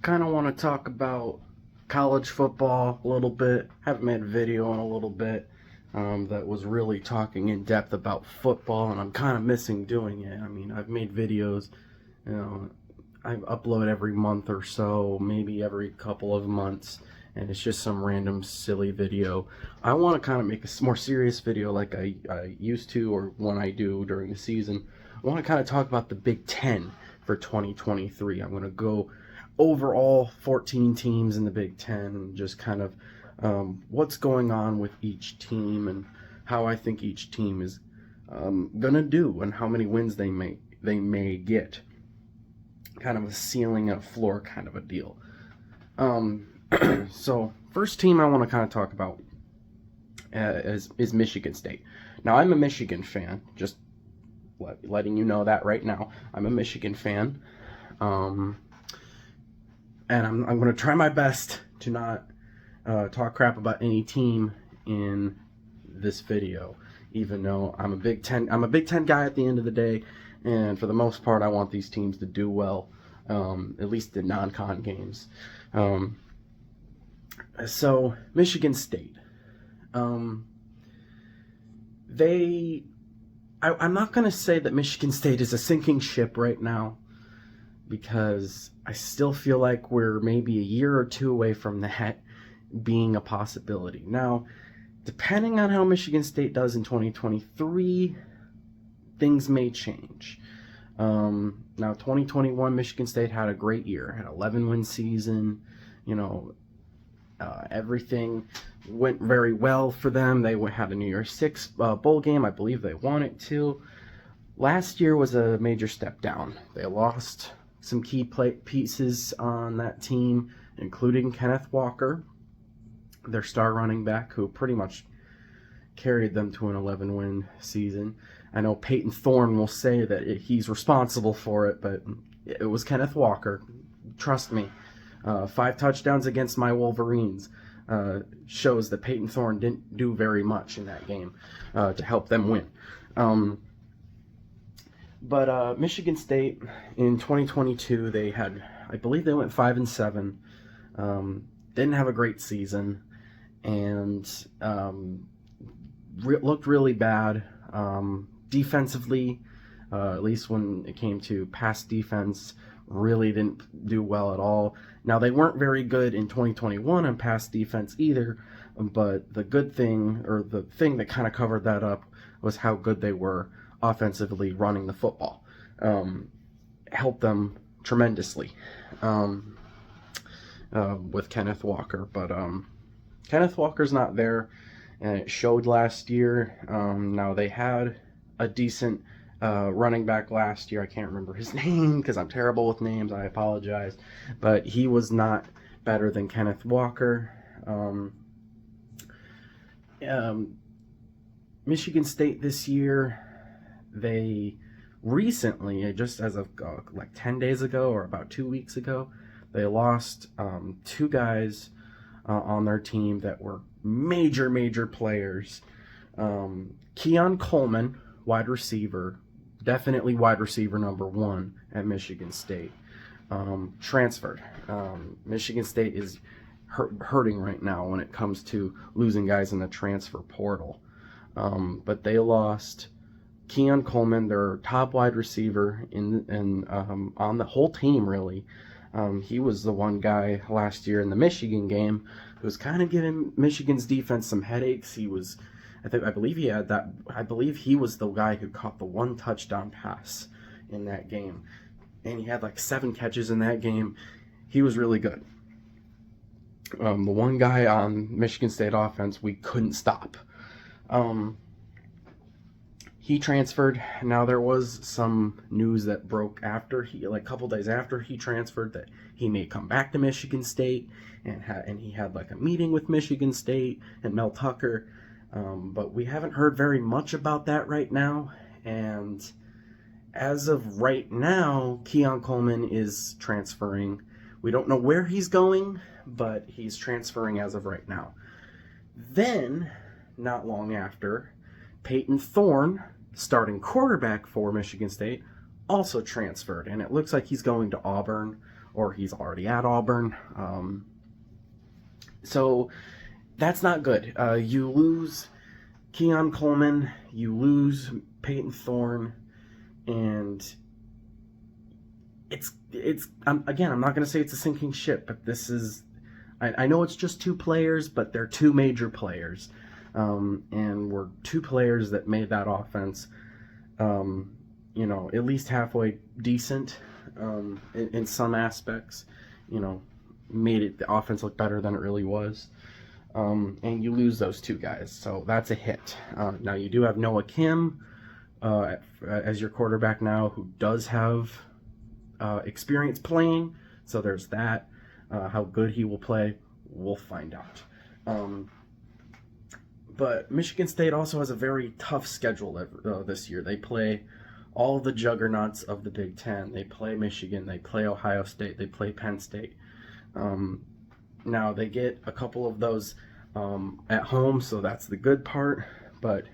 kind of want to talk about college football a little bit. Haven't made a video in a little bit that was really talking in depth about football, and I'm kind of missing doing it. I mean, I've made videos, you know, I upload every month or so, maybe every couple of months, and it's just some random silly video. I want to kind of make a more serious video like I used to, or when I do during the season. I want to kind of talk about the Big Ten for 2023. I'm going to go over all 14 teams in the Big Ten and just kind of what's going on with each team and how I think each team is going to do and how many wins they may get. Kind of a ceiling and a floor kind of a deal. So first team I want to kind of talk about is Michigan State. Now, I'm a Michigan fan, just letting you know that right now. I'm a Michigan fan, and I'm going to try my best to not talk crap about any team in this video, even though I'm a Big Ten guy at the end of the day, and for the most part I want these teams to do well, at least the non-con games. So Michigan State, I'm not going to say that Michigan State is a sinking ship right now, because I still feel like we're maybe a year or two away from that being a possibility. Now, depending on how Michigan State does in 2023, things may change. Now, 2021, Michigan State had a great year, had an 11-win season. You know, everything went very well for them. They had a New Year's Six bowl game. I believe they won it too. Last year was a major step down. They lost some key pieces on that team, including Kenneth Walker, their star running back, who pretty much carried them to an 11-win season. I know Peyton Thorne will say that he's responsible for it, but it was Kenneth Walker. Trust me. 5 touchdowns against my Wolverines shows that Peyton Thorne didn't do very much in that game to help them win. But Michigan State in 2022, I believe they went 5-7. Didn't have a great season, and looked really bad defensively. At least when it came to pass defense, really didn't do well at all. Now, they weren't very good in 2021 on pass defense either, but the good thing, or the thing that kind of covered that up, was how good they were offensively running the football. Helped them tremendously with Kenneth Walker. But Kenneth Walker's not there, and it showed last year. Now, they had a decent running back last year. I can't remember his name because I'm terrible with names. I apologize. But he was not better than Kenneth Walker. Michigan State this year, they recently, just as of like 10 days ago or about 2 weeks ago, they lost 2 guys on their team that were major players. Keon Coleman, wide receiver, definitely wide receiver number 1 at Michigan State, transferred. Michigan State is hurting right now when it comes to losing guys in the transfer portal. But they lost Keon Coleman, their top wide receiver on the whole team, really. He was the one guy last year in the Michigan game who was kind of giving Michigan's defense some headaches. I believe he was the guy who caught the 1 touchdown pass in that game, and he had like 7 catches in that game. He was really good. The one guy on Michigan State offense we couldn't stop. He transferred. Now, there was some news that broke after a couple days after he transferred, that he may come back to Michigan State, and he had like a meeting with Michigan State and Mel Tucker. But we haven't heard very much about that right now. And as of right now, Keon Coleman is transferring. We don't know where he's going, but he's transferring as of right now. Then, not long after, Peyton Thorne, starting quarterback for Michigan State, also transferred. And it looks like he's going to Auburn or he's already at Auburn. So that's not good. You lose Keon Coleman, you lose Peyton Thorne, and I'm not going to say it's a sinking ship, but this is, I know it's just two players, but they're two major players, and we're two players that made that offense, at least halfway decent, in some aspects, made the offense look better than it really was. And you lose those two guys, so that's a hit. Now you do have Noah Kim as your quarterback now, who does have experience playing, so there's that. How good he will play, we'll find out. But Michigan State also has a very tough schedule this year. They play all the juggernauts of the Big Ten. They play Michigan, they play Ohio State, they play Penn State. Now they get a couple of those at home, so that's the good part. But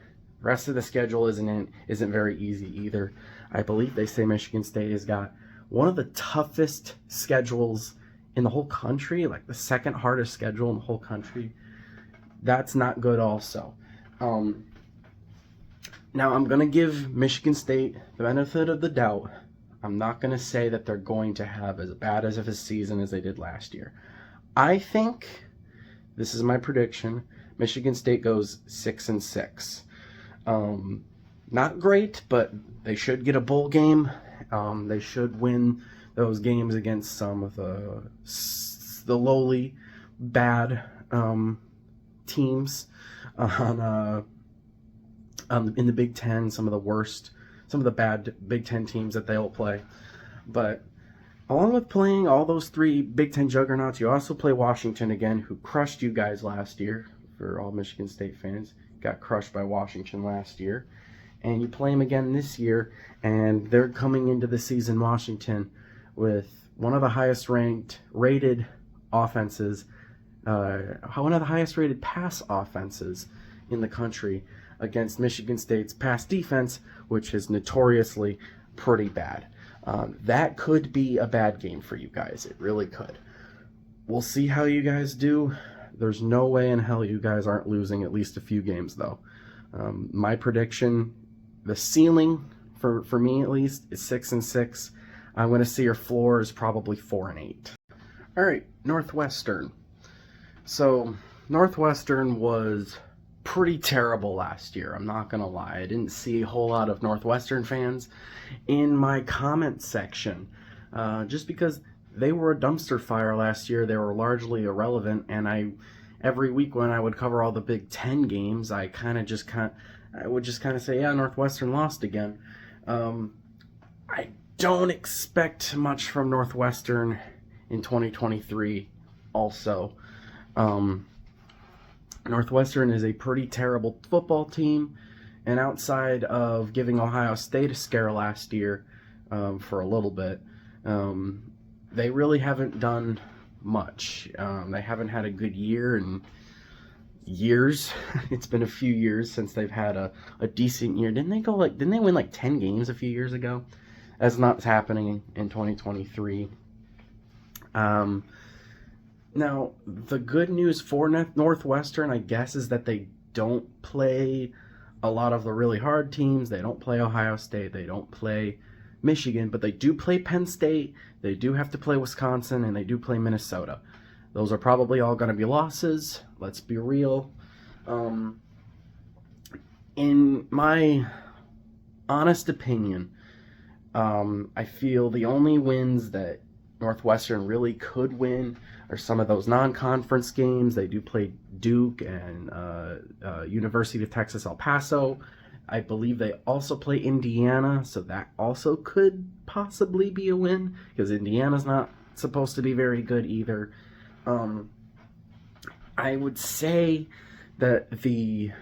rest of the schedule isn't very easy either. I believe they say Michigan State has got one of the toughest schedules in the whole country, like the second hardest schedule in the whole country. That's not good also. Now I'm going to give Michigan State the benefit of the doubt. I'm not going to say that they're going to have as bad as of a season as they did last year. I think, this is my prediction, Michigan State goes 6-6. Not great, but they should get a bowl game. They should win those games against some of the lowly, bad teams in the Big Ten, some of the bad Big Ten teams that they'll play. But along with playing all those three Big Ten juggernauts, you also play Washington again, who crushed you guys last year. For all Michigan State fans, got crushed by Washington last year. And you play them again this year, and they're coming into the season, Washington, with one of the highest rated offenses, one of the highest rated pass offenses in the country against Michigan State's pass defense, which is notoriously pretty bad. That could be a bad game for you guys. It really could. We'll see how you guys do. There's no way in hell you guys aren't losing at least a few games, though. My prediction, the ceiling for me at least, is 6-6. I'm going to see your floor is probably 4-8. All right, Northwestern. So Northwestern was pretty terrible last year. I'm not going to lie. I didn't see a whole lot of Northwestern fans in my comment section, just because they were a dumpster fire last year. They were largely irrelevant, and every week when I would cover all the Big Ten games, I would just kind of say, yeah, Northwestern lost again. I don't expect much from Northwestern in 2023 also. Northwestern is a pretty terrible football team, and outside of giving Ohio State a scare last year for a little bit, they really haven't done much. They haven't had a good year in years. It's been a few years since they've had a decent year. Didn't they win like 10 games a few years ago? That's not happening in 2023. Now, the good news for Northwestern, I guess, is that they don't play a lot of the really hard teams. They don't play Ohio State. They don't play Michigan, but they do play Penn State. They do have to play Wisconsin, and they do play Minnesota. Those are probably all going to be losses. Let's be real. In my honest opinion, I feel the only wins that Northwestern really could win are some of those non-conference games. They do play Duke and University of Texas El Paso. I believe they also play Indiana, so that also could possibly be a win, because Indiana's not supposed to be very good either. I would say that the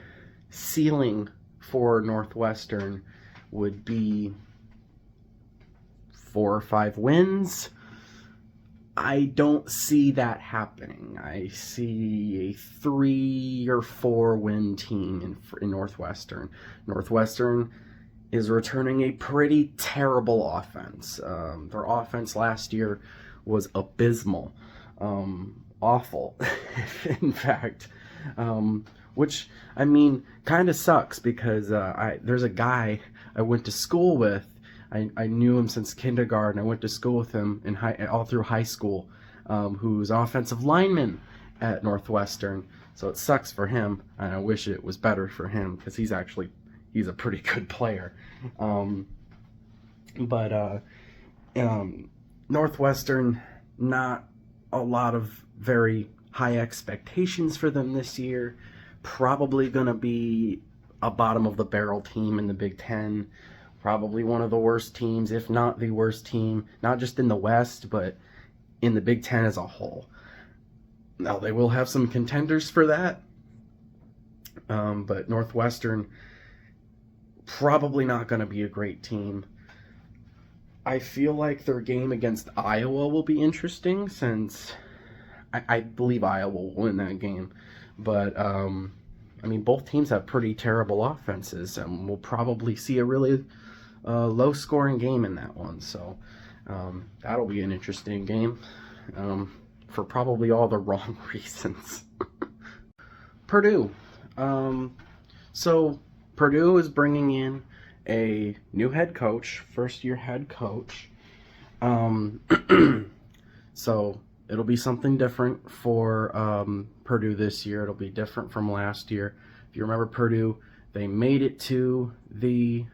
ceiling for Northwestern would be 4 or 5 wins. I don't see that happening. I see a 3 or 4 win team in Northwestern. Northwestern is returning a pretty terrible offense. Their offense last year was abysmal, awful, in fact. Which, I mean, kind of sucks because there's a guy I went to school with. I knew him since kindergarten. I went to school with him all through high school, who's an offensive lineman at Northwestern. So it sucks for him, and I wish it was better for him because he's a pretty good player. But Northwestern, not a lot of very high expectations for them this year. Probably going to be a bottom of the barrel team in the Big Ten. Probably one of the worst teams, if not the worst team, not just in the West, but in the Big Ten as a whole. Now, they will have some contenders for that, but Northwestern, probably not going to be a great team. I feel like their game against Iowa will be interesting since I believe Iowa will win that game. But, I mean, both teams have pretty terrible offenses, and we'll probably see a really low-scoring game in that one. So that'll be an interesting game for probably all the wrong reasons. Purdue. So Purdue is bringing in a new head coach, first-year head coach. So it'll be something different for Purdue this year. It'll be different from last year. If you remember Purdue, they made it to the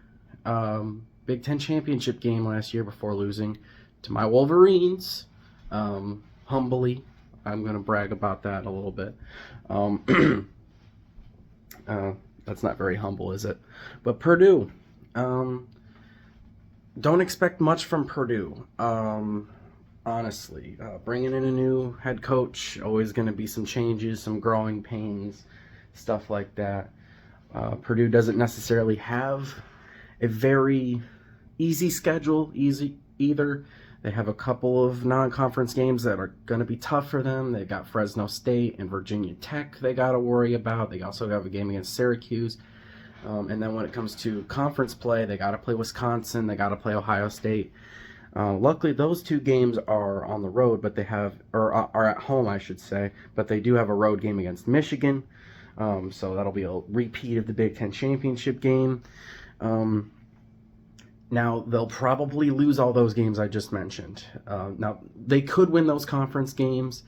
Big Ten championship game last year before losing to my Wolverines. Humbly, I'm going to brag about that a little bit. That's not very humble, is it? But Purdue, don't expect much from Purdue. Honestly, bringing in a new head coach, always going to be some changes, some growing pains, stuff like that. Purdue doesn't necessarily have a very easy schedule either. They have a couple of non-conference games that are going to be tough for them. They got Fresno State and Virginia Tech they got to worry about. They also have a game against Syracuse. And then when it comes to conference play, they got to play Wisconsin. They got to play Ohio State. Luckily, those two games are on the road, but are at home, I should say. But they do have a road game against Michigan, so that'll be a repeat of the Big Ten championship game. Now they'll probably lose all those games I just mentioned. Now they could win those conference games,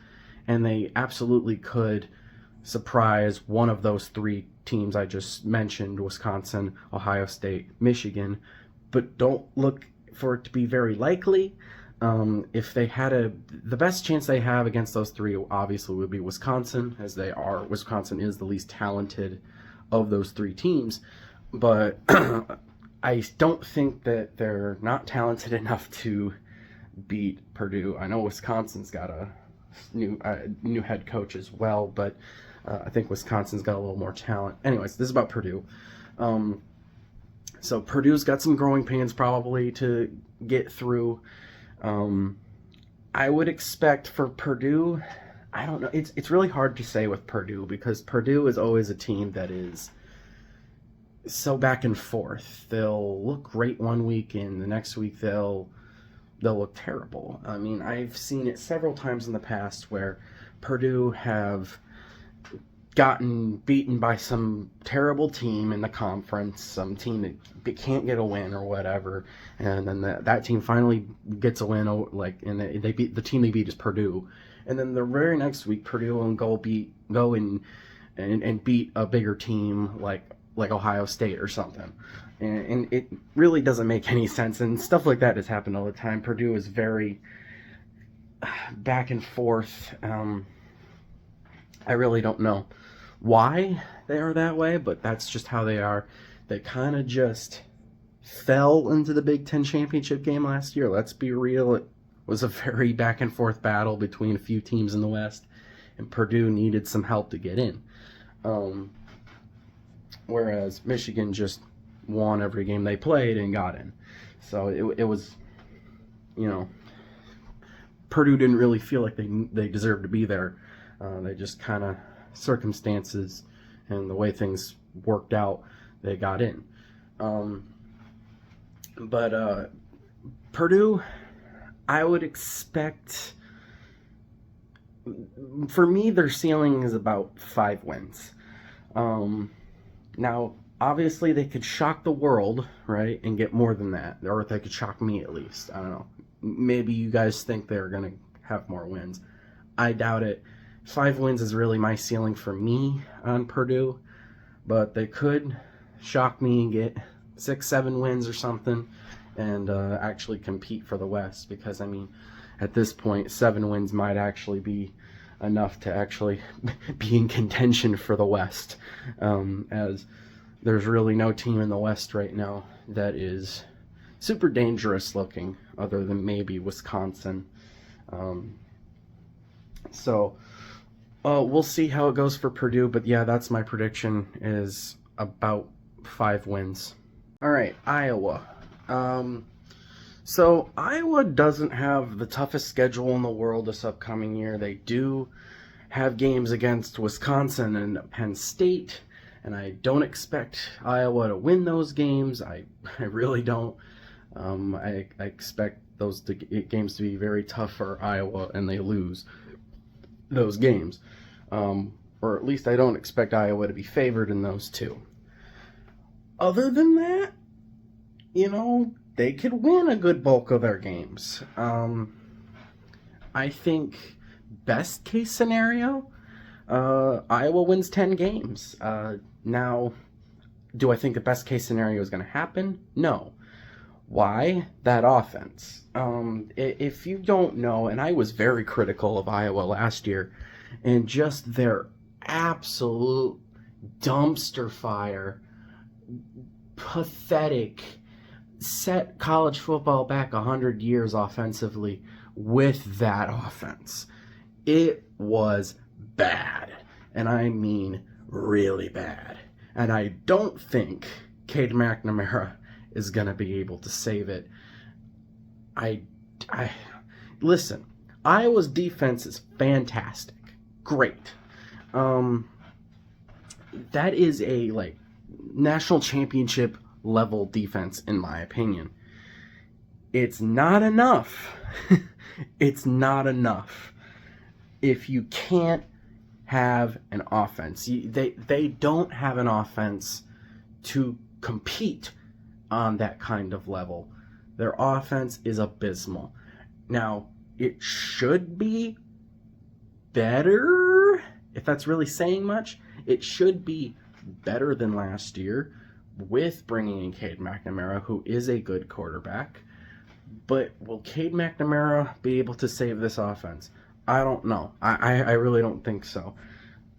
and they absolutely could surprise one of those three teams I just mentioned: Wisconsin, Ohio State, Michigan. But don't look for it to be very likely. If they had the best chance they have against those three obviously would be Wisconsin, as Wisconsin is the least talented of those three teams. But I don't think that they're not talented enough to beat Purdue. I know Wisconsin's got a new head coach as well, but I think Wisconsin's got a little more talent. Anyways, this is about Purdue. So Purdue's got some growing pains probably to get through. I would expect for Purdue, I don't know. It's really hard to say with Purdue because Purdue is always a team that is so back and forth. They'll look great one week and the next week they'll look terrible. I mean, I've seen it several times in the past where Purdue have gotten beaten by some terrible team in the conference, some team that can't get a win or whatever, and then that team finally gets a win, and they beat the team they beat is Purdue, and then the very next week Purdue will go and beat a bigger team like Ohio State or something, and it really doesn't make any sense, and stuff like that has happened all the time. Purdue is very back and forth. I really don't know why they are that way, but that's just how they are. They kind of just fell into the Big Ten championship game last year. Let's be real. It was a very back and forth battle between a few teams in the West, and Purdue needed some help to get in. Whereas Michigan just won every game they played and got in. So it was, Purdue didn't really feel like they deserved to be there. They just kind of circumstances and the way things worked out, they got in. But Purdue, I would expect, for me, their ceiling is about 5 wins. Now, obviously, they could shock the world, right, and get more than that, or they could shock me at least. I don't know. Maybe you guys think they're going to have more wins. I doubt it. 5 wins is really my ceiling for me on Purdue, but they could shock me and get 6, 7 wins or something, and actually compete for the West, because I mean, at this point, 7 wins might actually be enough to actually be in contention for the West, as there's really no team in the West right now that is super dangerous looking, other than maybe Wisconsin. So we'll see how it goes for Purdue, but yeah, that's my prediction, is about 5 wins. All right, Iowa. So Iowa doesn't have the toughest schedule in the world this upcoming year. They do have games against Wisconsin and Penn State, and I don't expect Iowa to win those games. I really don't. I expect those games to be very tough for Iowa, and they lose those games. Or at least I don't expect Iowa to be favored in those two. Other than that, they could win a good bulk of their games. I think best case scenario, Iowa wins 10 games. Now, do I think the best case scenario is going to happen? No. Why? That offense. If you don't know, and I was very critical of Iowa last year, and just their absolute dumpster fire, pathetic, set college football back 100 years offensively with that offense. It was bad, and I mean really bad. And I don't think Cade McNamara is going to be able to save it. Listen, Iowa's defense is fantastic. Great. That is a national championship level defense, in my opinion. It's not enough. It's not enough if you can't have an offense. They don't have an offense to compete on that kind of level. Their offense is abysmal. Now, it should be better, if that's really saying much. It should be better than last year with bringing in Cade McNamara, who is a good quarterback. But will Cade McNamara be able to save this offense? I don't know. I really don't think so.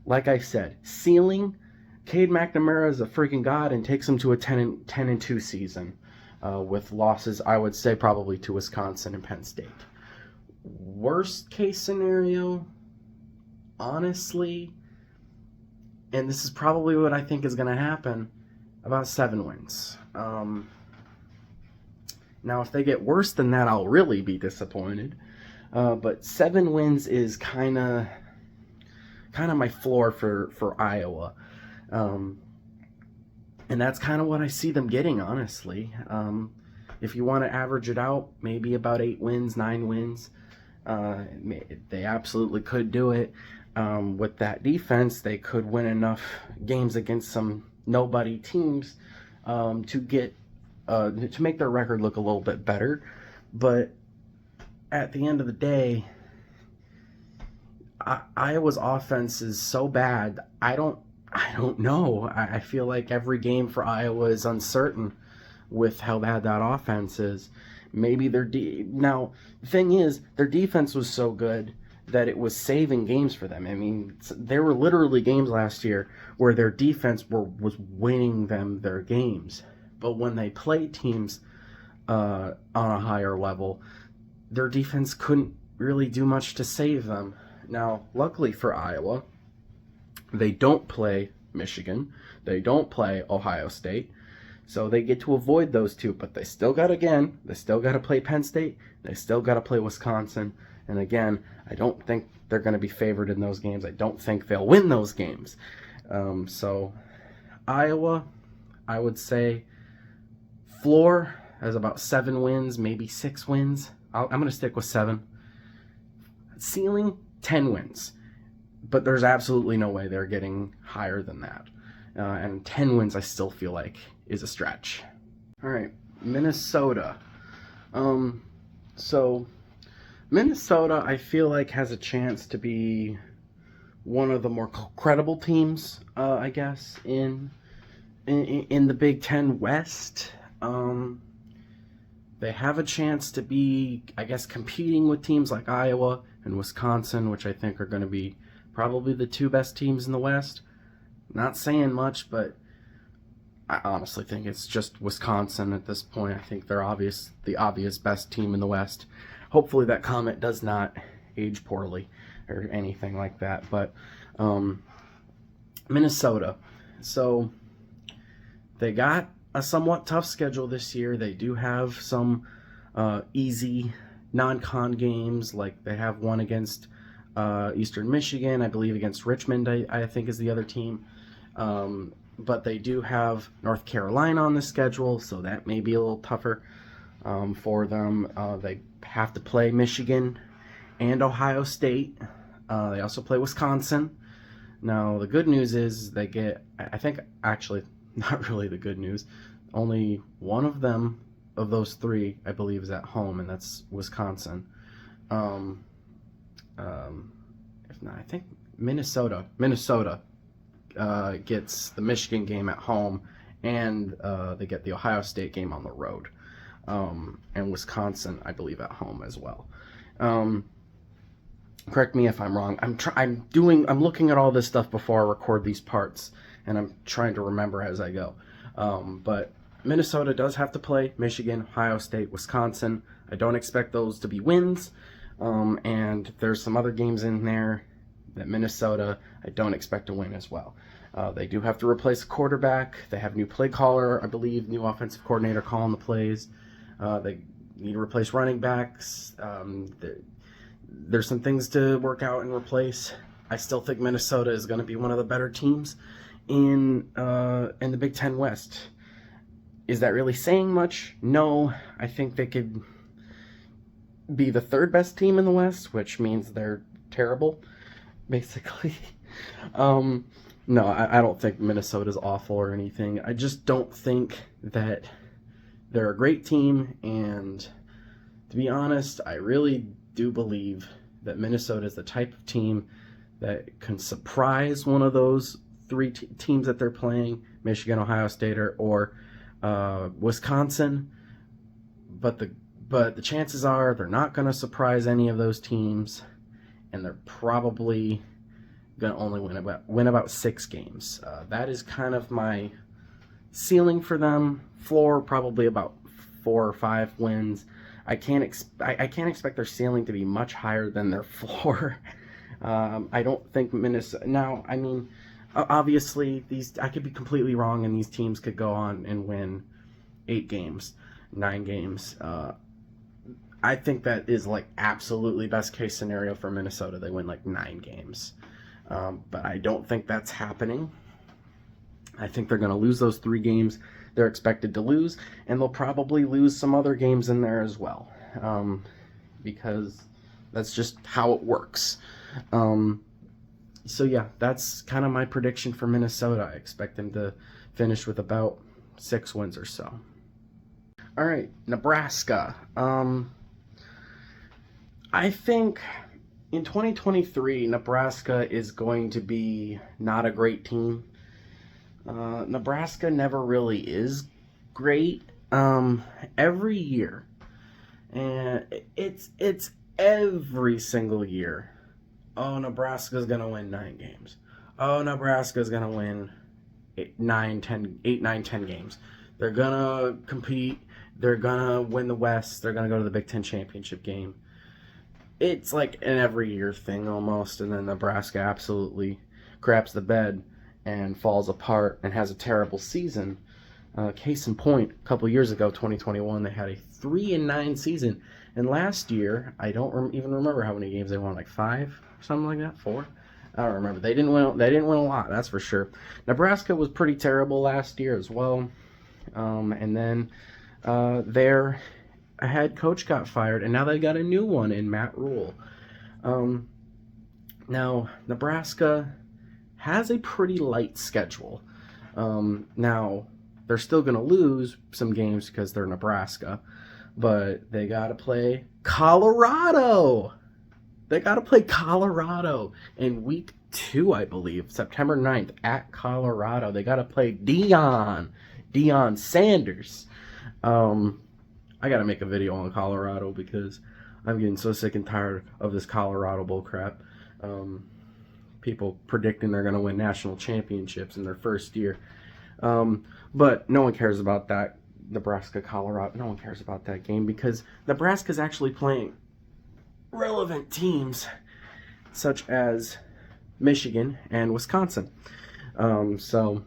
Like I said, ceiling, Cade McNamara is a freaking god and takes them to a 10-2 season, with losses, I would say, probably to Wisconsin and Penn State. Worst case scenario, honestly, and this is probably what I think is going to happen, about 7 wins. Now, if they get worse than that, I'll really be disappointed. But 7 wins is kind of my floor for Iowa. And that's kind of what I see them getting, honestly. If you want to average it out, maybe about 8 wins, 9 wins. They absolutely could do it. With that defense, they could win enough games against some nobody teams to make their record look a little bit better. But at the end of the day, Iowa's offense is so bad. I don't know. I feel like every game for Iowa is uncertain with how bad that offense is. Maybe now the thing is, their defense was so good that it was saving games for them. I mean, there were literally games last year where their defense was winning them their games. But when they played teams on a higher level, their defense couldn't really do much to save them. Now, luckily for Iowa, they don't play Michigan. They don't play Ohio State. So they get to avoid those two. But they still got to play Penn State. They still got to play Wisconsin. And again, I don't think they're going to be favored in those games. I don't think they'll win those games. So Iowa, I would say, floor has about 7 wins, maybe 6 wins. I'm going to stick with 7. Ceiling, 10 wins. But there's absolutely no way they're getting higher than that. And 10 wins, I still feel like, is a stretch. All right, Minnesota. So Minnesota, I feel like, has a chance to be one of the more credible teams, I guess, in the Big Ten West. They have a chance to be, I guess, competing with teams like Iowa and Wisconsin, which I think are going to be probably the 2 best teams in the West. Not saying much, but I honestly think it's just Wisconsin at this point. I think they're the obvious best team in the West. Hopefully that comment does not age poorly or anything like that. But Minnesota. So they got a somewhat tough schedule this year. They do have some easy non-con games, like they have one against Eastern Michigan, I believe against Richmond, I think is the other team. But they do have North Carolina on the schedule, so that may be a little tougher for them. They have to play Michigan and Ohio State. They also play Wisconsin. Now, the good news is they get, I think, actually, not really the good news. Only one of them, of those 3, I believe, is at home, and that's Wisconsin. If not, I think Minnesota gets the Michigan game at home, and they get the Ohio State game on the road. And Wisconsin, I believe, at home as well. Correct me if I'm wrong. I'm looking at all this stuff before I record these parts, and I'm trying to remember as I go. But Minnesota does have to play Michigan, Ohio State, Wisconsin. I don't expect those to be wins. And there's some other games in there that Minnesota, I don't expect to win as well. They do have to replace a quarterback. They have new play caller, I believe, new offensive coordinator calling the plays. They need to replace running backs. There's some things to work out and replace. I still think Minnesota is going to be one of the better teams in the Big Ten West. Is that really saying much? No. I think they could be the 3rd best team in the West, which means they're terrible, basically. No, I don't think Minnesota's awful or anything. I just don't think that they're a great team, and to be honest, I really do believe that Minnesota is the type of team that can surprise one of those 3 teams that they're playing, Michigan, Ohio State, or Wisconsin, but the chances are they're not going to surprise any of those teams, and they're probably going to only win about 6 games. That is kind of my ceiling for them. Floor probably about 4 or 5 wins. I can't expect their ceiling to be much higher than their floor. I don't think Minnesota. Now, I mean, obviously I could be completely wrong, and these teams could go on and win 8 games, 9 games. I think that is like absolutely best case scenario for Minnesota. They win like 9 games. But I don't think that's happening. I think they're going to lose those 3 games they're expected to lose, and they'll probably lose some other games in there as well, because that's just how it works. So yeah, that's kind of my prediction for Minnesota. I expect them to finish with about 6 wins or so. All right, Nebraska. I think in 2023, Nebraska is going to be not a great team. Nebraska never really is great. Every year, and it's every single year. Oh, Nebraska's gonna win 9 games. Oh, Nebraska's gonna win 8, 9, 10 games. They're gonna compete. They're gonna win the West. They're gonna go to the Big Ten championship game. It's like an every year thing almost, and then Nebraska absolutely craps the bed and falls apart and has a terrible season. Case in point, a couple years ago, 2021, they had a 3-9 season, and last year, I don't even remember how many games they won, like 5, something like that, 4. I don't remember. They didn't win. They didn't win a lot, that's for sure. Nebraska was pretty terrible last year as well, and then a head coach got fired, and now they got a new one in Matt Rule. Now, Nebraska has a pretty light schedule. Now, they're still going to lose some games because they're Nebraska, but they got to play Colorado. They got to play Colorado in week 2, I believe, September 9th at Colorado. They got to play Deion Sanders. I got to make a video on Colorado because I'm getting so sick and tired of this Colorado bullcrap. People predicting they're going to win national championships in their first year. But no one cares about that. Nebraska, Colorado, no one cares about that game because Nebraska's actually playing relevant teams such as Michigan and Wisconsin. So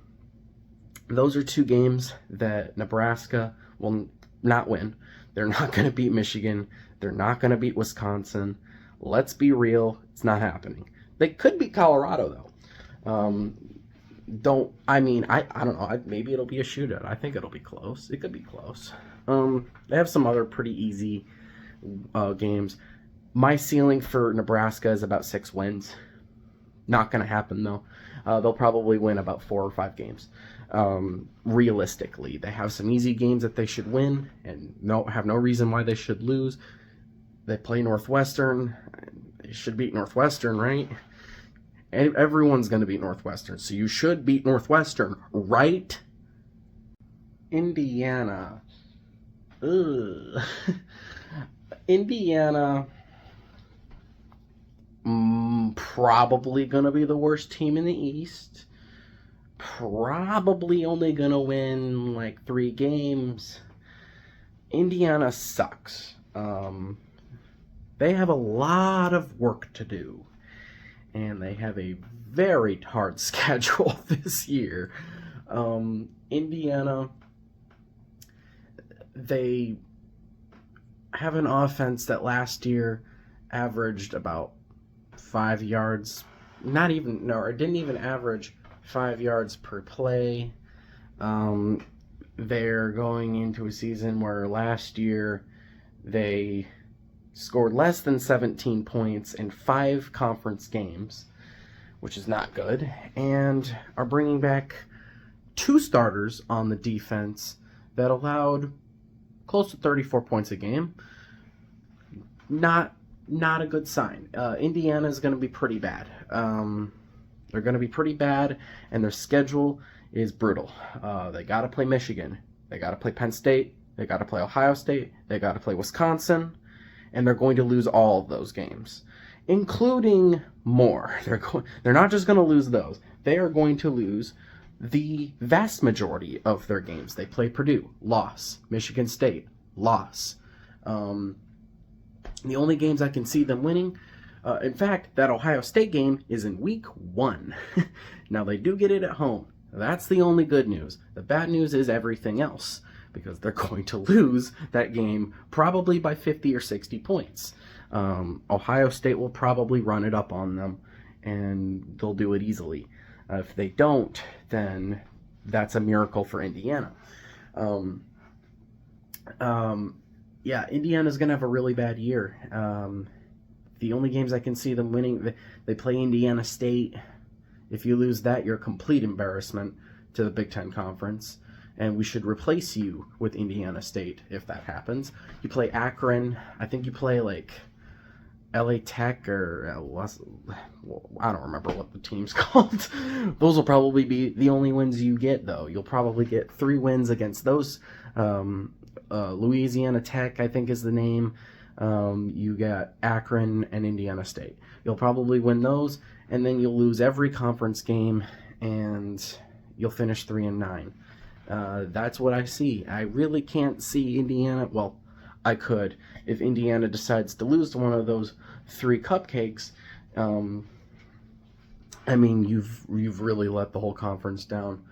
those are 2 games that Nebraska will not win. They're not going to beat Michigan. They're not going to beat Wisconsin. Let's be real. It's not happening. They could beat Colorado, though. I don't know. Maybe it'll be a shootout. I think it'll be close. It could be close. They have some other pretty easy games. My ceiling for Nebraska is about 6 wins. Not going to happen, though. They'll probably win about 4 or 5 games. Realistically, they have some easy games that they should win and have no reason why they should lose. They play Northwestern. They should beat Northwestern, right? Everyone's going to beat Northwestern, so you should beat Northwestern, right? Indiana. Ugh. Indiana, probably going to be the worst team in the East. Probably only going to win like 3 games. Indiana sucks. They have a lot of work to do. And they have a very hard schedule this year. Indiana, they have an offense that last year averaged about 5 yards. It didn't even average 5 yards per play. They're going into a season where last year they scored less than 17 points in 5 conference games, which is not good, and are bringing back 2 starters on the defense that allowed close to 34 points a game. Not a good sign. Indiana is going to be pretty bad. They're going to be pretty bad, and their schedule is brutal. They got to play Michigan. They got to play Penn State. They got to play Ohio State. They got to play Wisconsin. And they're going to lose all of those games, including more. They're not just going to lose those. They are going to lose the vast majority of their games. They play Purdue, loss. Michigan State, loss. The only games I can see them winning, in fact, that Ohio State game is in week 1. Now, they do get it at home. That's the only good news. The bad news is everything else, because they're going to lose that game probably by 50 or 60 points. Ohio State will probably run it up on them, and they'll do it easily. If they don't, then that's a miracle for Indiana. Indiana's going to have a really bad year. The only games I can see them winning, they play Indiana State. If you lose that, you're a complete embarrassment to the Big Ten Conference. And we should replace you with Indiana State if that happens. You play Akron. I think you play like LA Tech or I don't remember what the team's called. Those will probably be the only wins you get, though. You'll probably get 3 wins against those. Louisiana Tech, I think, is the name. You got Akron and Indiana State. You'll probably win those, and then you'll lose every conference game, and you'll finish 3-9. That's what I see. I really can't see Indiana. Well, I could if Indiana decides to lose to one of those 3 cupcakes. I mean, you've really let the whole conference down.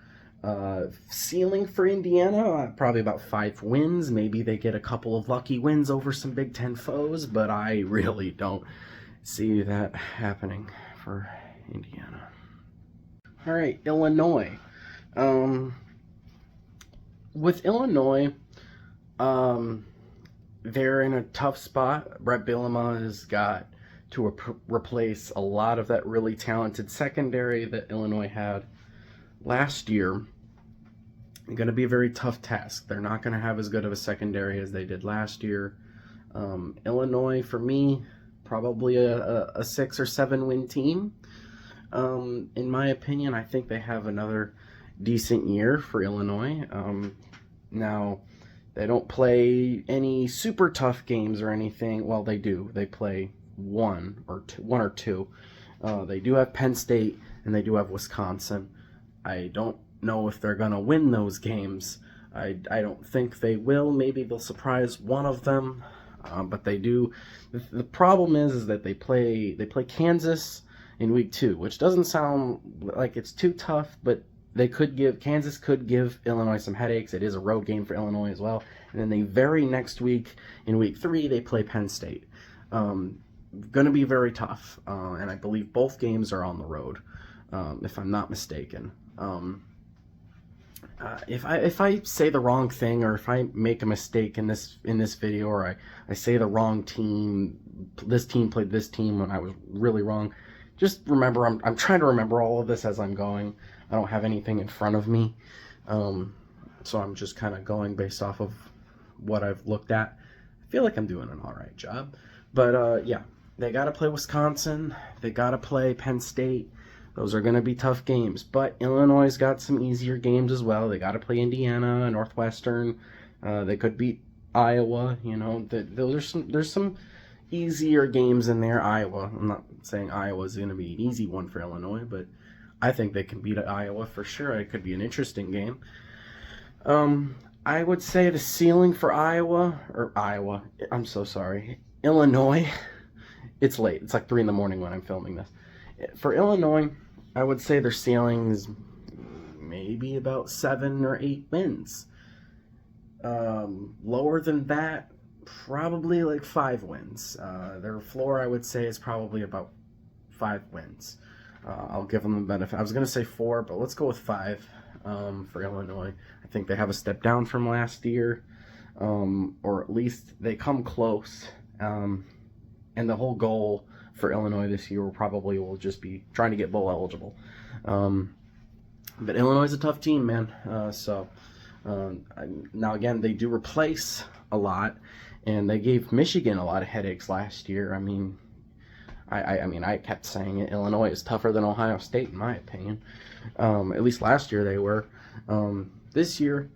Ceiling for Indiana, probably about 5 wins. Maybe they get a couple of lucky wins over some Big Ten foes, but I really don't see that happening for Indiana. All right, Illinois. With Illinois, they're in a tough spot. Brett Bielema has got to replace a lot of that really talented secondary that Illinois had last year. It's going to be a very tough task. They're not going to have as good of a secondary as they did last year. Illinois, for me, probably a 6 or 7 win team. In my opinion, I think they have another decent year for Illinois. Now, they don't play any super tough games or anything. Well, they do. They play one or two. They do have Penn State and they do have Wisconsin. I don't know if they're gonna win those games. I don't think they will. Maybe they'll surprise one of them, but they do. The problem is that they play Kansas in week 2, which doesn't sound like it's too tough, but Kansas could give Illinois some headaches. It is a road game for Illinois as well. And then the very next week, in week 3, they play Penn State. Going to be very tough, and I believe both games are on the road, if I'm not mistaken. If I say the wrong thing, or if I make a mistake in this video, or I say the wrong team, this team played this team when I was really wrong, just remember I'm trying to remember all of this as I'm going. I don't have anything in front of me, so I'm just kind of going based off of what I've looked at. I feel like I'm doing an all right job, but yeah, they got to play Wisconsin. They got to play Penn State. Those are going to be tough games, but Illinois got some easier games as well. They got to play Indiana, Northwestern. They could beat Iowa. You know, there's some easier games in there. Iowa. I'm not saying Iowa's going to be an easy one for Illinois, but I think they can beat Iowa for sure. It could be an interesting game. I would say the ceiling for I'm so sorry, Illinois. It's late. It's like 3 a.m. when I'm filming this. For Illinois, I would say their ceiling is maybe about 7 or 8 wins. Lower than that, probably like 5 wins. Their floor, I would say, is probably about 5 wins. I'll give them the benefit. I was going to say 4, but let's go with 5 for Illinois. I think they have a step down from last year, or at least they come close. And the whole goal for Illinois this year will just be trying to get bowl eligible. But Illinois is a tough team, man. Now again, they do replace a lot, and they gave Michigan a lot of headaches last year. I mean, I kept saying it. Illinois is tougher than Ohio State, in my opinion. At least last year they were. This year,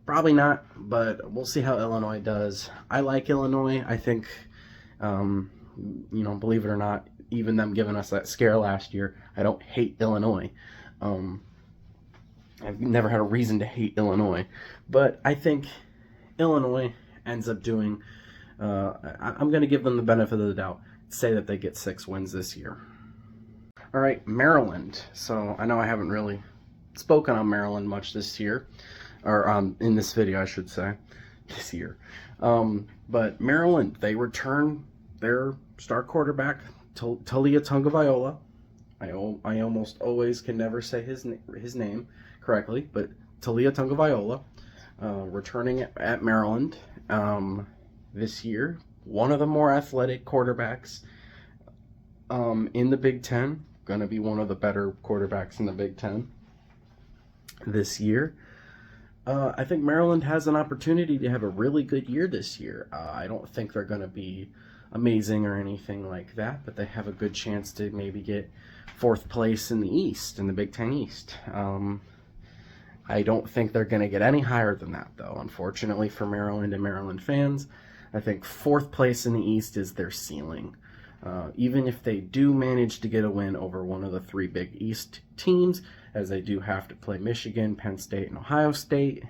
probably not, but we'll see how Illinois does. I like Illinois. I think, believe it or not, even them giving us that scare last year, I don't hate Illinois. I've never had a reason to hate Illinois. But I think Illinois ends up doing, I'm going to give them the benefit of the doubt, say that they get 6 wins this year. All right, Maryland. So I know I haven't really spoken on Maryland much this year, or in this video, I should say, this year. But Maryland, they return their star quarterback, Taulia Tagovailoa. I almost always can never say his name correctly, but Taulia Tagovailoa, returning at Maryland this year. One of the more athletic quarterbacks in the Big Ten. Going to be one of the better quarterbacks in the Big Ten this year. I think Maryland has an opportunity to have a really good year this year. I don't think they're going to be amazing or anything like that, but they have a good chance to maybe get 4th place in the East, in the Big Ten East. I don't think they're going to get any higher than that, though, unfortunately for Maryland and Maryland fans. I think 4th place in the East is their ceiling. Even if they do manage to get a win over one of the 3 Big East teams, as they do have to play Michigan, Penn State, and Ohio State,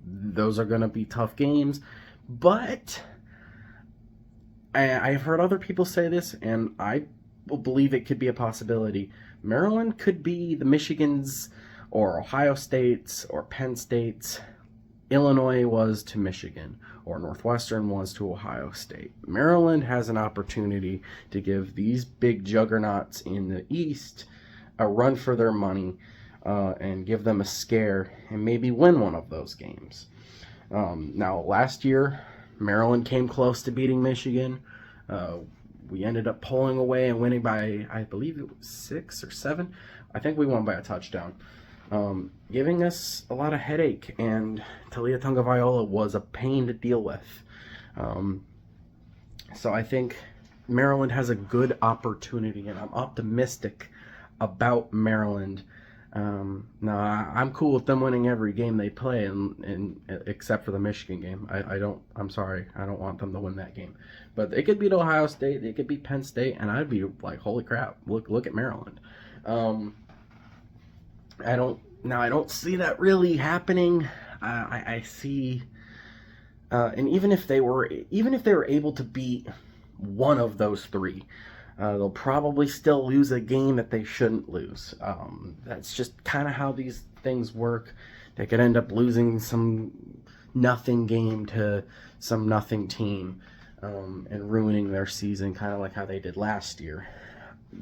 those are going to be tough games. But I've heard other people say this, and I will believe it could be a possibility. Maryland could be the Michigans or Ohio States or Penn States Illinois was to Michigan, or Northwestern was to Ohio State. Maryland has an opportunity to give these big juggernauts in the East a run for their money, and give them a scare and maybe win one of those games. Now, last year, Maryland came close to beating Michigan. We ended up pulling away and winning by, I believe it was 6 or 7. I think we won by a touchdown. Giving us a lot of headache, and Taulia Tagovailoa was a pain to deal with. So I think Maryland has a good opportunity, and I'm optimistic about Maryland. Now I'm cool with them winning every game they play, and except for the Michigan game. I'm sorry, I don't want them to win that game. But they could beat Ohio State, they could beat Penn State, and I'd be like, holy crap! Look at Maryland. I don't see that really happening. I see, and even if they were able to beat one of those three, they'll probably still lose a game that they shouldn't lose. That's just kind of how these things work. They could end up losing some nothing game to some nothing team, and ruining their season, kind of like how they did last year.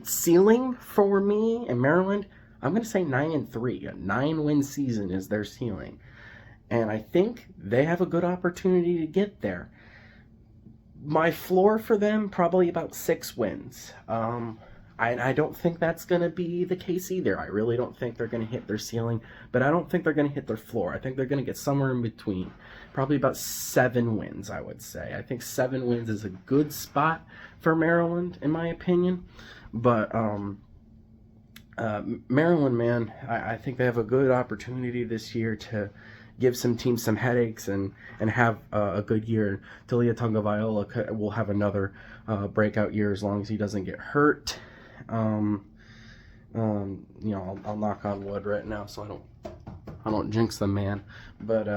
Ceiling for me and Maryland, I'm going to say 9-3. A 9-win season is their ceiling. And I think they have a good opportunity to get there. My floor for them, probably about 6 wins. I don't think that's going to be the case either. I really don't think they're going to hit their ceiling, but I don't think they're going to hit their floor. I think they're going to get somewhere in between. Probably about 7 wins, I would say. I think 7 wins is a good spot for Maryland, in my opinion. But Maryland, man, I think they have a good opportunity this year to give some teams some headaches and have a good year. Taulia Tagovailoa will have another breakout year as long as he doesn't get hurt. I'll knock on wood right now so I don't jinx the man. But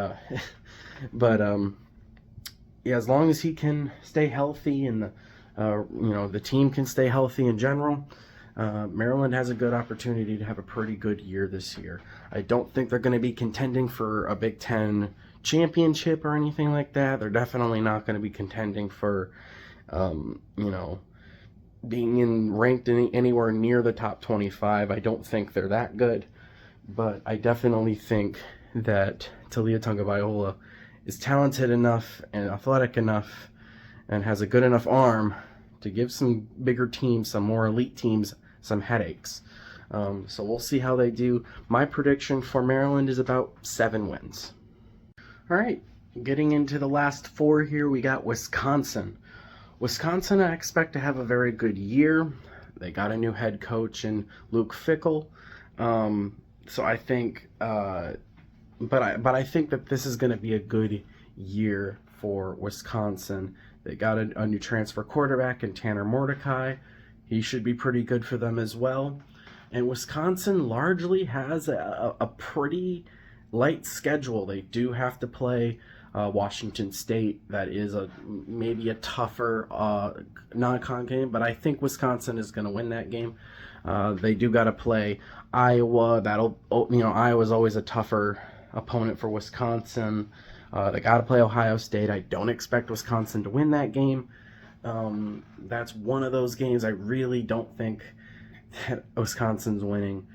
yeah, as long as he can stay healthy and the team can stay healthy in general, Maryland has a good opportunity to have a pretty good year this year. I don't think they're going to be contending for a Big Ten championship or anything like that. They're definitely not going to be contending for, being ranked anywhere near the top 25. I don't think they're that good, but I definitely think that Taulia Tagovailoa is talented enough and athletic enough and has a good enough arm to give some bigger teams, some more elite teams, some headaches. So we'll see how they do. My prediction for Maryland is about 7 wins. All right, getting into the last 4 here, we got Wisconsin. Wisconsin, I expect to have a very good year. They got a new head coach in Luke Fickell. So I think, but I think that this is going to be a good year for Wisconsin. They got a new transfer quarterback in Tanner Mordecai. He should be pretty good for them as well. And Wisconsin largely has a pretty light schedule. They do have to play Washington State. That is maybe a tougher non-con game, but I think Wisconsin is going to win that game. They do got to play Iowa. Iowa's always a tougher opponent for Wisconsin. They got to play Ohio State. I don't expect Wisconsin to win that game. That's one of those games I really don't think that Wisconsin's winning.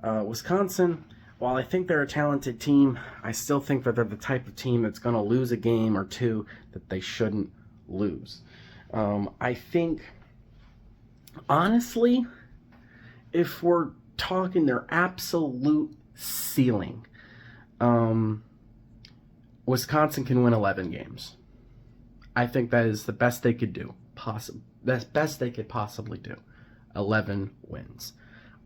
Wisconsin, while I think they're a talented team, I still think that they're the type of team that's going to lose a game or two that they shouldn't lose. I think, honestly, if we're talking their absolute ceiling, Wisconsin can win 11 games. I think that is the best they could do. Best they could possibly do. 11 wins.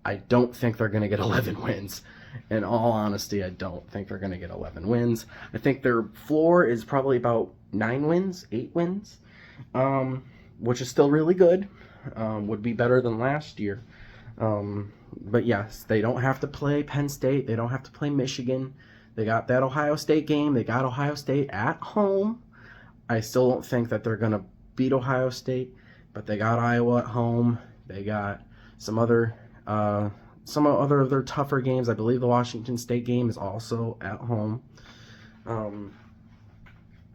I don't think they're going to get 11 wins. In all honesty, I don't think they're going to get 11 wins. I think their floor is probably about 9 wins, 8 wins, which is still really good. Would be better than last year. But yes, they don't have to play Penn State. They don't have to play Michigan. They got that Ohio State game. They got Ohio State at home. I still don't think that they're going to beat Ohio State, but they got Iowa at home. They got some other of their tougher games. I believe the Washington State game is also at home.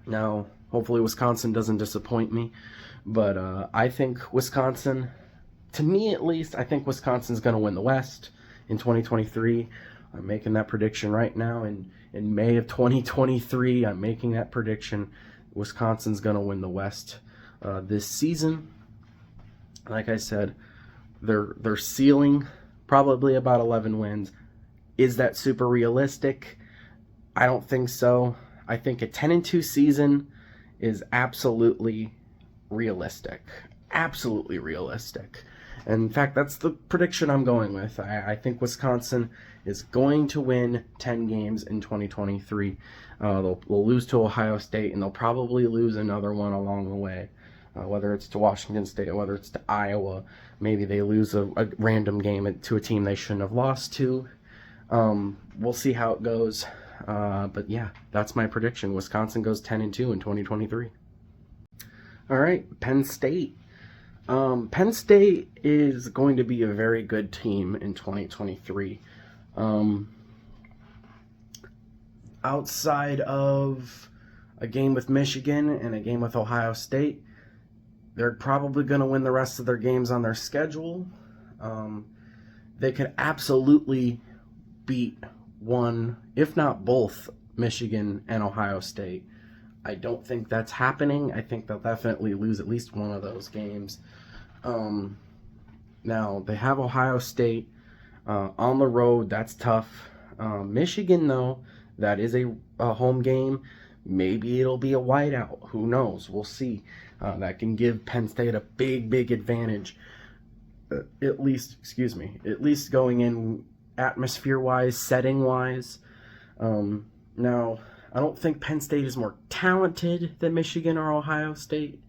Now, hopefully Wisconsin doesn't disappoint me, but I think Wisconsin, to me at least, I think Wisconsin's going to win the West in 2023. I'm making that prediction right now. In May of 2023, I'm making that prediction. Wisconsin's going to win the West this season. Like I said, their ceiling probably about 11 wins. Is that super realistic? I don't think so. I think a 10-2 season is absolutely realistic. Absolutely realistic. And in fact, that's the prediction I'm going with. I think Wisconsin is going to win 10 games in 2023. They'll lose to Ohio State, and they'll probably lose another one along the way. Whether it's to Washington State, or whether it's to Iowa. Maybe they lose a random game to a team they shouldn't have lost to. We'll see how it goes. But yeah, that's my prediction. Wisconsin goes 10-2 in 2023. All right, Penn State. Penn State is going to be a very good team in 2023. Outside of a game with Michigan and a game with Ohio State, they're probably going to win the rest of their games on their schedule. They could absolutely beat one, if not both, Michigan and Ohio State. I don't think that's happening. I think they'll definitely lose at least one of those games. Now, they have Ohio State on the road. That's tough. Michigan, though, that is a home game. Maybe it'll be a whiteout. Who knows? We'll see. That can give Penn State a big advantage. At least going in atmosphere-wise, setting-wise. Now, I don't think Penn State is more talented than Michigan or Ohio State,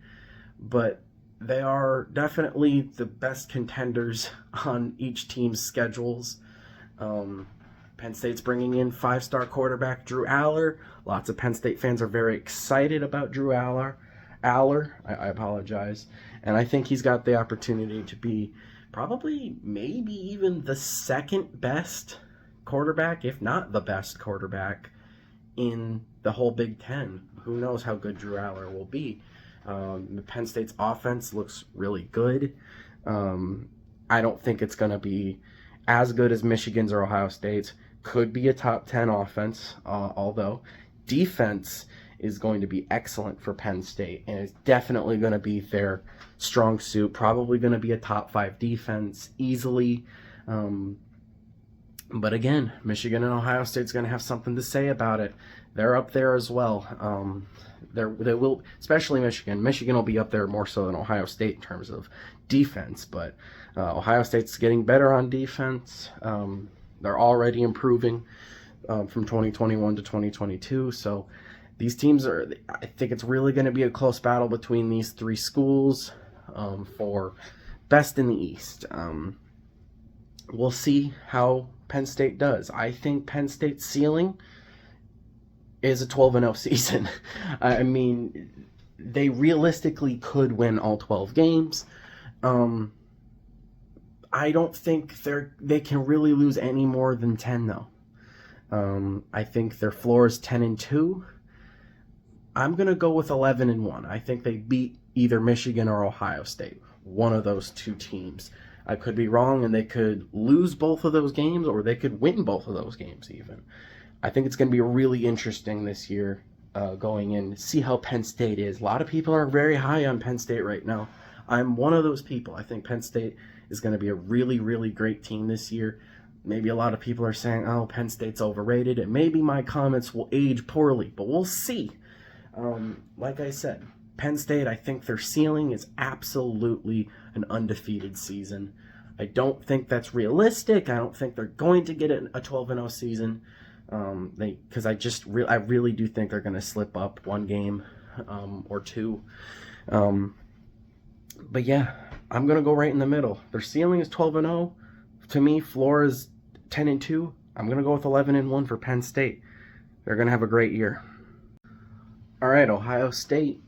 but they are definitely the best contenders on each team's schedules. Penn State's bringing in 5-star quarterback Drew Aller. Lots of Penn State fans are very excited about Drew Aller. I apologize. And I think he's got the opportunity to be probably maybe even the second best quarterback, if not the best quarterback, in the whole Big Ten. Who knows how good Drew Aller will be. Penn State's offense looks really good. I don't think it's going to be as good as Michigan's or Ohio State's. Could be a top 10 offense, although defense is going to be excellent for Penn State, and it's definitely going to be their strong suit. Probably going to be a top 5 defense easily. But again, Michigan and Ohio State's going to have something to say about it. They're up there as well. They will, especially Michigan. Michigan will be up there more so than Ohio State in terms of defense, but Ohio State's getting better on defense. They're already improving from 2021 to 2022. So these teams I think it's really going to be a close battle between these three schools for best in the East. We'll see how Penn State does. I think Penn State's ceiling is a 12-0 season. I mean, they realistically could win all 12 games. I don't think they can really lose any more than 10, though. I think their floor is 10-2. I'm going to go with 11-1. I think they beat either Michigan or Ohio State, one of those two teams. I could be wrong, and they could lose both of those games, or they could win both of those games even. I think it's going to be really interesting this year going in, see how Penn State is. A lot of people are very high on Penn State right now. I'm one of those people. I think Penn State is going to be a really great team this year. Maybe a lot of people are saying, oh, Penn State's overrated, and maybe my comments will age poorly, but we'll see. Like I said, Penn State, I think their ceiling is absolutely an undefeated season. I don't think that's realistic. I don't think they're going to get a 12-0 season. Because I really do think they're going to slip up one game or two. But yeah, I'm going to go right in the middle. Their ceiling is 12-0. To me, floor is 10-2. I'm going to go with 11-1 for Penn State. They're going to have a great year. All right, Ohio State.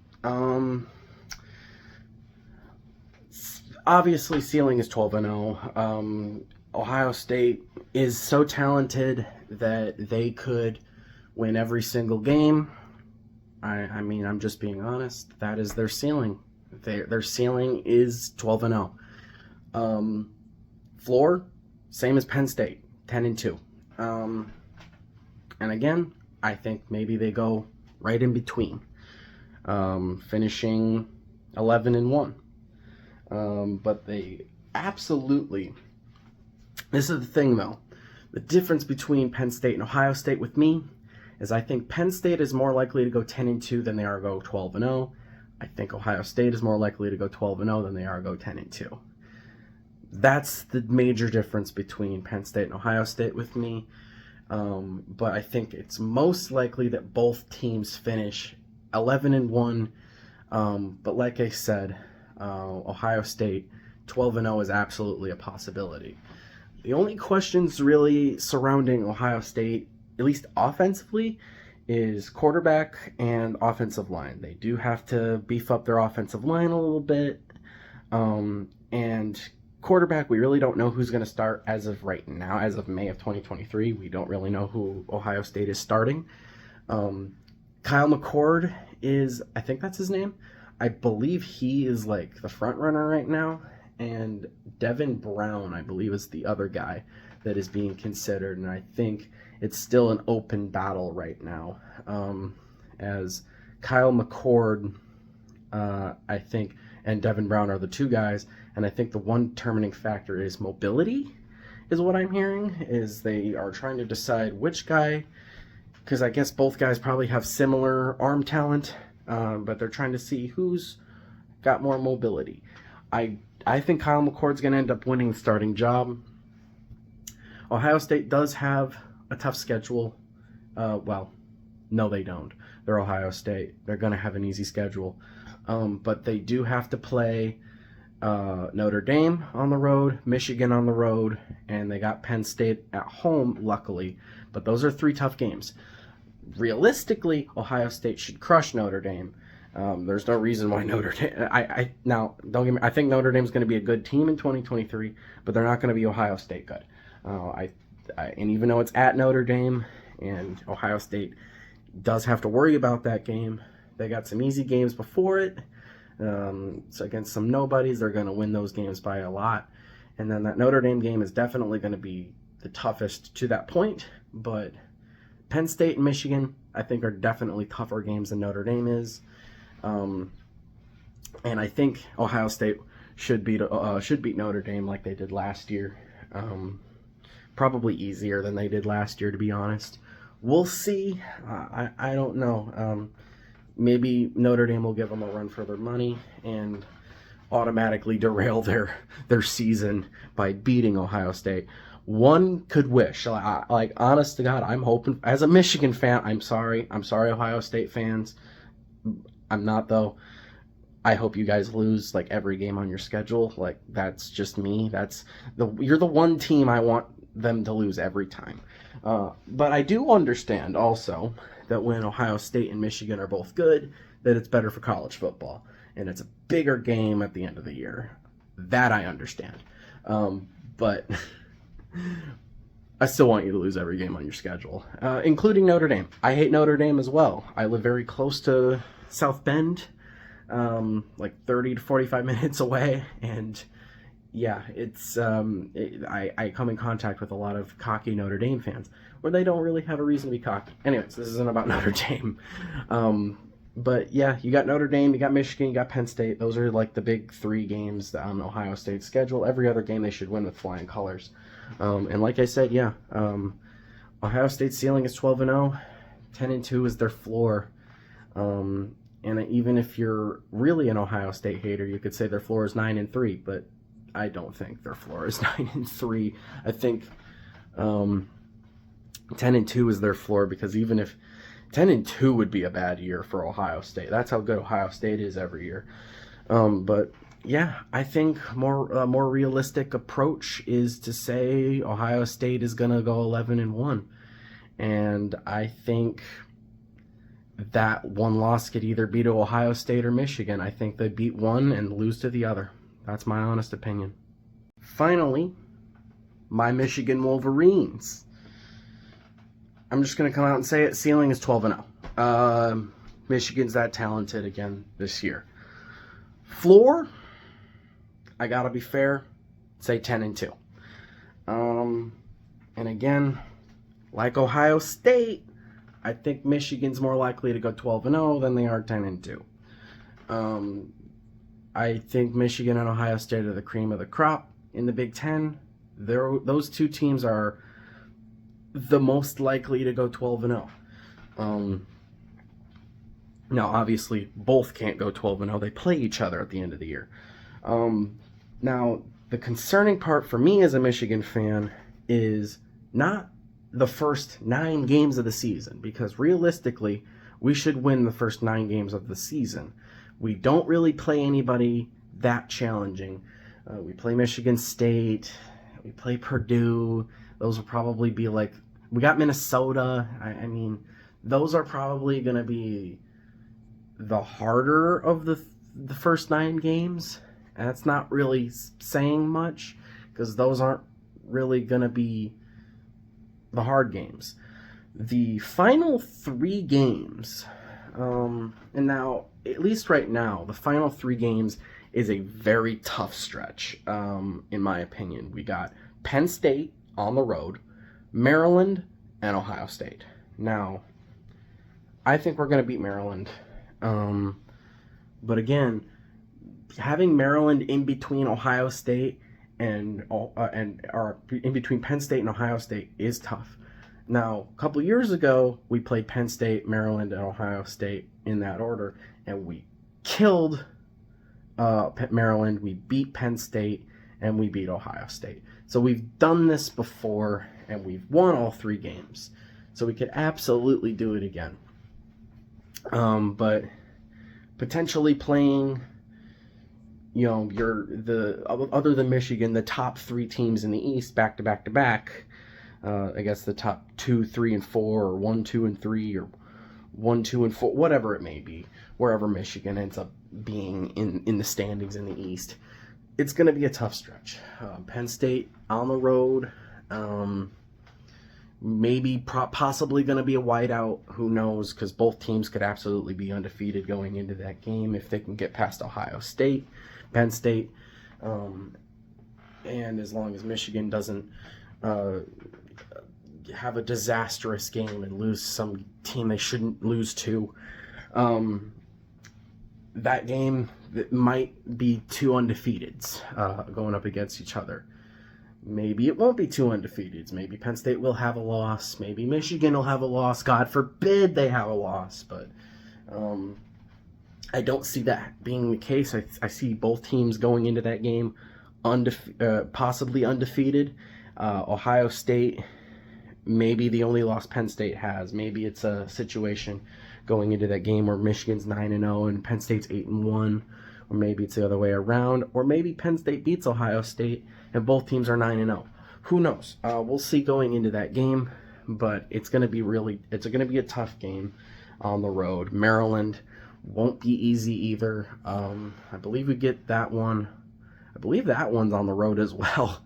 Obviously, ceiling is 12-0. Ohio State is so talented that they could win every single game. I mean, I'm just being honest. That is their ceiling. Their ceiling is 12-0. Floor, same as Penn State, 10-2. And again, I think maybe they go right in between. finishing 11-1. But they absolutely. This is the thing, though. The difference between Penn State and Ohio State with me is I think Penn State is more likely to go 10-2 than they are to go 12-0. I think Ohio State is more likely to go 12-0 than they are to go 10-2. That's the major difference between Penn State and Ohio State with me. But I think it's most likely that both teams finish 11-1. But like I said, Ohio State 12-0 is absolutely a possibility. The only questions really surrounding Ohio State, at least offensively, is quarterback and offensive line. They do have to beef up their offensive line a little bit. And quarterback, we really don't know who's going to start as of right now. As of May of 2023, we don't really know who Ohio State is starting. Kyle McCord is, I think that's his name. I believe he is like the front runner right now. And Devin Brown, I believe, is the other guy that is being considered. And I think it's still an open battle right now. As Kyle McCord, I think, and Devin Brown are the two guys. And I think the one determining factor is mobility, is what I'm hearing, is they are trying to decide which guy, because I guess both guys probably have similar arm talent, but they're trying to see who's got more mobility. I think Kyle McCord's going to end up winning the starting job. Ohio State does have a tough schedule. Well, no, they don't. They're Ohio State. They're going to have an easy schedule. But they do have to play Notre Dame on the road, Michigan on the road, and they got Penn State at home, luckily. But those are 3 tough games. Realistically, Ohio State should crush Notre Dame. There's no reason why Notre Dame. Now, don't get me. I think Notre Dame's going to be a good team in 2023, but they're not going to be Ohio State good. And even though it's at Notre Dame, and Ohio State does have to worry about that game, they got some easy games before it. So against some nobodies, they're going to win those games by a lot. And then that Notre Dame game is definitely going to be the toughest to that point. But Penn State and Michigan, I think, are definitely tougher games than Notre Dame is. And I think Ohio State should beat Notre Dame like they did last year. Probably easier than they did last year, to be honest. We'll see. I don't know. Maybe Notre Dame will give them a run for their money and automatically derail their season by beating Ohio State. One could wish. Like, honest to God, I'm hoping. As a Michigan fan, I'm sorry. I'm sorry, Ohio State fans. I'm not, though. I hope you guys lose like every game on your schedule. Like, that's just me. You're the one team I want them to lose every time. But I do understand also that when Ohio State and Michigan are both good, that it's better for college football. And it's a bigger game at the end of the year. That I understand. But I still want you to lose every game on your schedule, including Notre Dame. I hate Notre Dame as well. I live very close to South Bend, like 30 to 45 minutes away, and yeah, I come in contact with a lot of cocky Notre Dame fans where they don't really have a reason to be cocky. Anyways, this isn't about Notre Dame. But yeah, you got Notre Dame, you got Michigan, you got Penn State. Those are like the big 3 games on Ohio State's schedule. Every other game they should win with flying colors. And like I said, yeah, Ohio State's ceiling is 12-0. 10-2 is their floor. And even if you're really an Ohio State hater, you could say their floor is 9-3, but I don't think their floor is 9-3. I think 10-2 is their floor, because even if 10-2 would be a bad year for Ohio State. That's how good Ohio State is every year. But yeah, I think a more realistic approach is to say Ohio State is going to go 11-1. And I think that one loss could either be to Ohio State or Michigan. I think they beat one and lose to the other. That's my honest opinion. Finally, my Michigan Wolverines. I'm just going to come out and say it. Ceiling is 12-0. Michigan's that talented again this year. Floor, I got to be fair, say 10-2. And again, like Ohio State, I think Michigan's more likely to go 12-0 than they are 10-2. I think Michigan and Ohio State are the cream of the crop in the Big Ten. Those two teams are the most likely to go 12-0. Now, obviously, both can't go 12-0. They play each other at the end of the year. Now, the concerning part for me as a Michigan fan is not the first 9 games of the season, because realistically, we should win the first 9 games of the season. We don't really play anybody that challenging. We play Michigan State. We play Purdue. Those will probably be like... We got Minnesota. I mean, those are probably going to be the harder of the first 9 games. And that's not really saying much, because those aren't really going to be the hard games. The final 3 games, and now, at least right now, the final 3 games is a very tough stretch, in my opinion. We got Penn State on the road, Maryland, and Ohio State. Now, I think we're going to beat Maryland. But again, having Maryland in between Ohio State or in between Penn State and Ohio State is tough. Now, a couple years ago, we played Penn State, Maryland, and Ohio State in that order, and we killed Maryland, we beat Penn State, and we beat Ohio State. So we've done this before, and we've won all 3 games. So we could absolutely do it again. But potentially playing, other than Michigan, the top 3 teams in the East back to back to back. I guess the top 2, 3, and 4, or 1, 2, and 3, or 1, 2, and 4, whatever it may be, wherever Michigan ends up being in the standings in the East. It's going to be a tough stretch. Penn State on the road, maybe possibly going to be a whiteout. Who knows? Because both teams could absolutely be undefeated going into that game if they can get past Ohio State, Penn State, and as long as Michigan doesn't have a disastrous game and lose some team they shouldn't lose to. That game might be 2 undefeateds going up against each other. Maybe it won't be 2 undefeateds. Maybe Penn State will have a loss. Maybe Michigan will have a loss. God forbid they have a loss. But I don't see that being the case. I see both teams going into that game possibly undefeated. Ohio State, maybe the only loss Penn State has. Maybe it's a situation going into that game where Michigan's 9-0 and Penn State's 8-1, or maybe it's the other way around, or maybe Penn State beats Ohio State and both teams are 9-0. Who knows? We'll see going into that game, but it's going to be a tough game on the road. Maryland won't be easy either. I believe we get that one. I believe that one's on the road as well.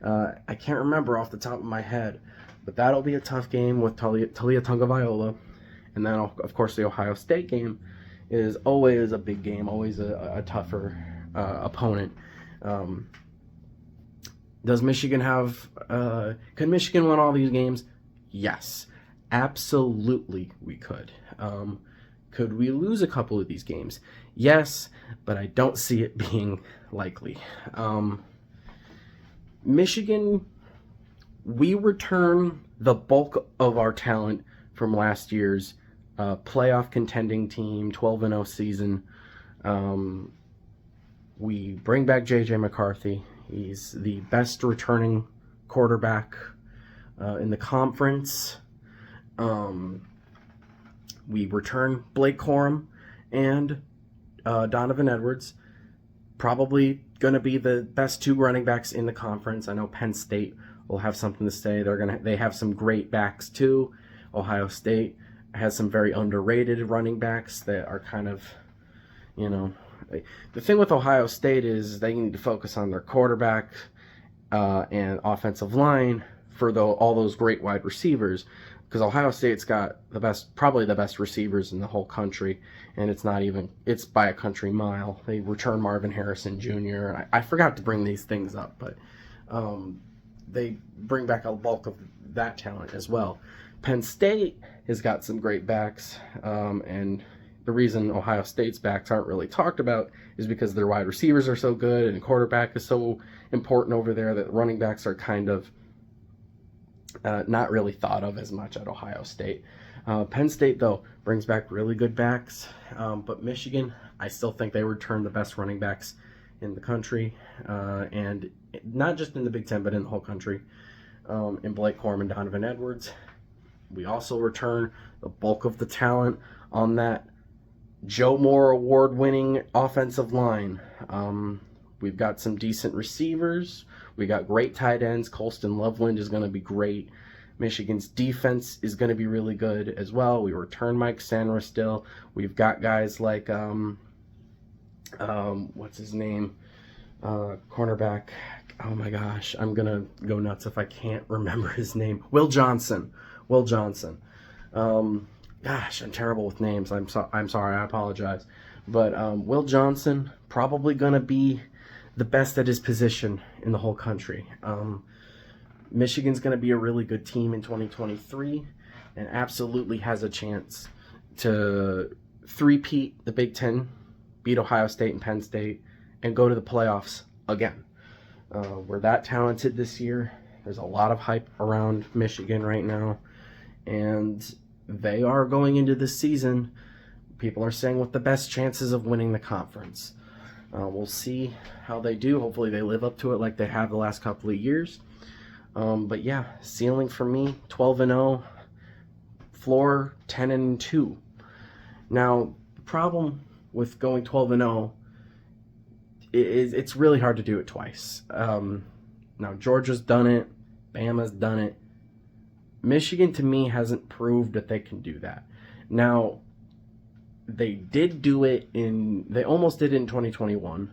I can't remember off the top of my head, but that'll be a tough game with Taulia Tagovailoa. And then, of course, the Ohio State game is always a big game, always a tougher opponent. Does Michigan could Michigan win all these games? Yes, absolutely we could. Could we lose a couple of these games? Yes, but I don't see it being likely. Michigan, we return the bulk of our talent from last year's playoff contending team, 12-0 season. We bring back J.J. McCarthy. He's the best returning quarterback in the conference. We return Blake Corum and Donovan Edwards. Probably going to be the best 2 running backs in the conference. I know Penn State will have something to say. They have some great backs too. Ohio State has some very underrated running backs that are kind of, the thing with Ohio State is they need to focus on their quarterback and offensive line for all those great wide receivers, because Ohio State's got probably the best receivers in the whole country, and it's by a country mile. They return Marvin Harrison Jr. And I forgot to bring these things up, but they bring back a bulk of that talent as well. Penn State has got some great backs, and the reason Ohio State's backs aren't really talked about is because their wide receivers are so good and quarterback is so important over there that running backs are kind of not really thought of as much at Ohio State. Penn State, though, brings back really good backs, but Michigan, I still think they return the best running backs in the country, and not just in the Big Ten, but in the whole country, in Blake Corum and Donovan Edwards. We also return the bulk of the talent on that Joe Moore award-winning offensive line. We've got some decent receivers. We got great tight ends. Colston Loveland is going to be great. Michigan's defense is going to be really good as well. We return Mike Sandra still. We've got guys like, what's his name? Cornerback. Oh my gosh, I'm going to go nuts if I can't remember his name. Will Johnson. Gosh, I'm terrible with names. I'm sorry. I apologize. But Will Johnson probably going to be the best at his position in the whole country. Michigan's going to be a really good team in 2023 and absolutely has a chance to three-peat the Big Ten, beat Ohio State and Penn State, and go to the playoffs again. We're that talented this year. There's a lot of hype around Michigan right now, and they are going into this season, people are saying, with the best chances of winning the conference. We'll see how they do. Hopefully they live up to it like they have the last couple of years. But yeah, ceiling for me, 12-0, floor 10-2. Now, the problem with going 12-0 is it's really hard to do it twice. Now, Georgia's done it. Bama's done it. Michigan, to me, hasn't proved that they can do that. Now, they did do it they almost did it in 2021.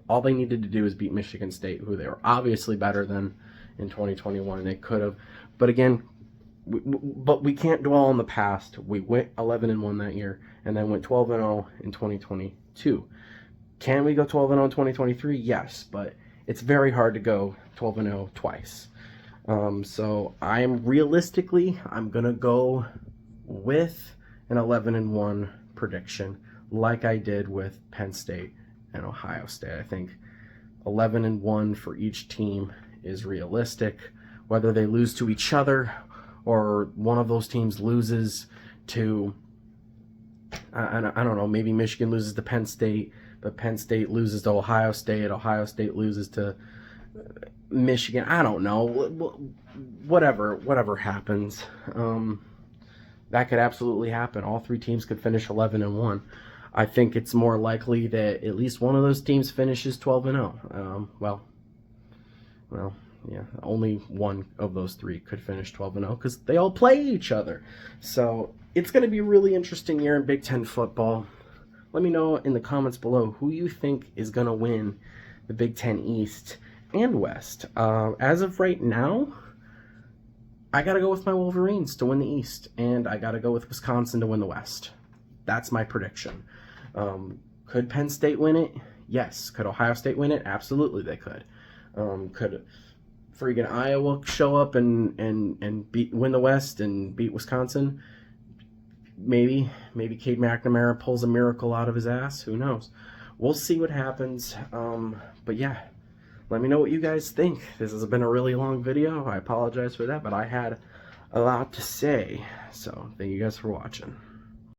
All they needed to do is beat Michigan State, who they were obviously better than in 2021. They could have. But again, we can't dwell on the past. We went 11-1 that year, and then went 12-0 in 2022. Can we go 12-0 in 2023? Yes, but it's very hard to go 12-0 twice. So I'm going to go with an 11-1 prediction, like I did with Penn State and Ohio State. I think 11-1 for each team is realistic. Whether they lose to each other or one of those teams loses to, I don't know, maybe Michigan loses to Penn State, but Penn State loses to Ohio State loses to Michigan. I don't know. Whatever happens. That could absolutely happen. All three teams could finish 11-1. I think it's more likely that at least one of those teams finishes 12-0. Well, yeah, only one of those three could finish 12-0 because they all play each other. So it's going to be a really interesting year in Big Ten football. Let me know in the comments below who you think is going to win the Big Ten East and West. As of right now, I got to go with my Wolverines to win the East, and I got to go with Wisconsin to win the West. That's my prediction. Could Penn State win it? Yes. Could Ohio State win it? Absolutely they could. Could freaking Iowa show up and win the West and beat Wisconsin? Maybe Cade McNamara pulls a miracle out of his ass. Who knows? We'll see what happens. But yeah, let me know what you guys think. This has been a really long video. I apologize for that, but I had a lot to say. So thank you guys for watching.